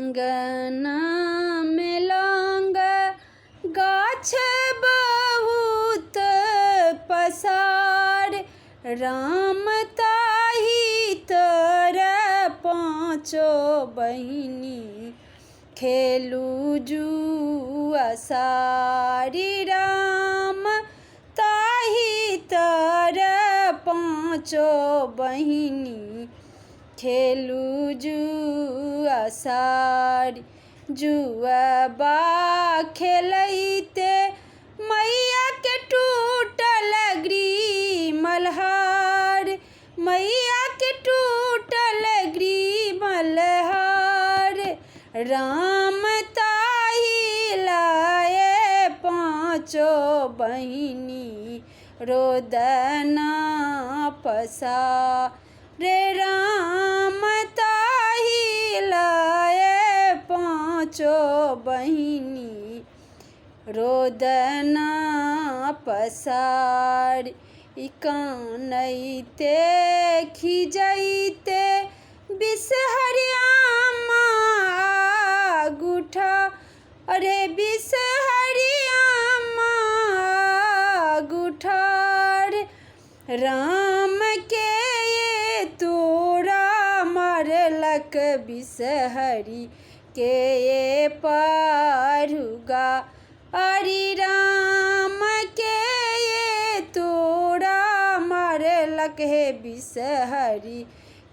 अंगना में लौंग गाछ बहुत पसार, राम ताही तर पाँचो बहिनी खेलू जुआ सारी, राम ताही तर पाँचो बहिनी खेलू जुआ सारी। जुआ खेलैते मैया के टूटल ग्रीमलहार, मैया के टूटल ग्रीमलहार, राम ताही लाए पाँचो बहिनी रोदना पसार, राम ताही लाए पाँचो बहिनी रोदना पसार। कानैते खिजैते बिसहरिया गुठा, अरे बिसहरिया गुठार, राम के ये तोरा मारलक बिसहरी के ये पारुगा, अरे राम के ये तोरा मारलक है बिसहरी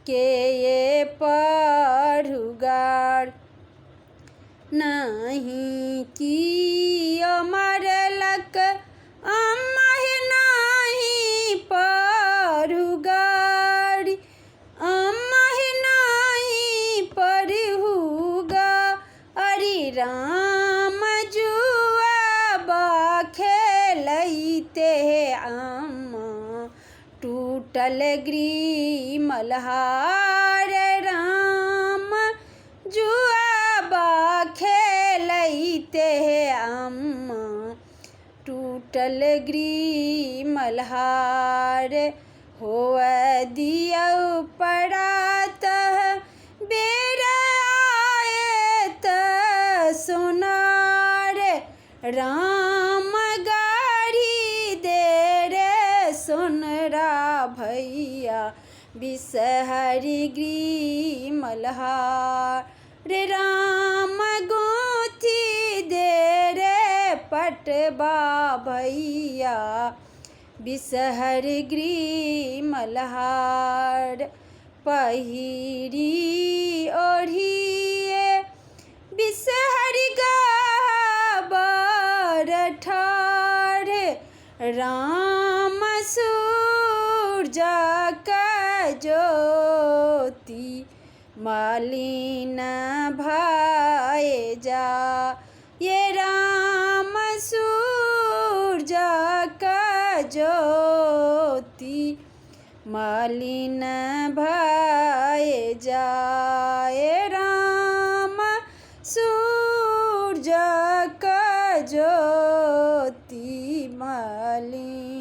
के ये पारुगार। नहीं कि मारलक अम्मा है नहीं पारुगार, अम्मा है नहीं परहुगा, अरे राम जुआ खेलैते अम्मा टूटल ग्रीमलहार, राम जुआ खेलैते अम्मा टूटल ग्रीमलहार। होव दियौ पड़ात बेरा आयत सोनार, राम गाड़ी दे रे सोनरा भैया बिसहरी ग्रीमलहार, रे राम गोथी दे रे पटबा भैया बिसहर ग्रीमलहार। पहिरी ओढ़िए बिसहरि गाबर ठाढ़, राम सूरजा का ज्योति मालिन भाए जा, ये राम सूरजा का ज्योति मालिन भाए जाए, राम सूरजा का ज्योति मालिन।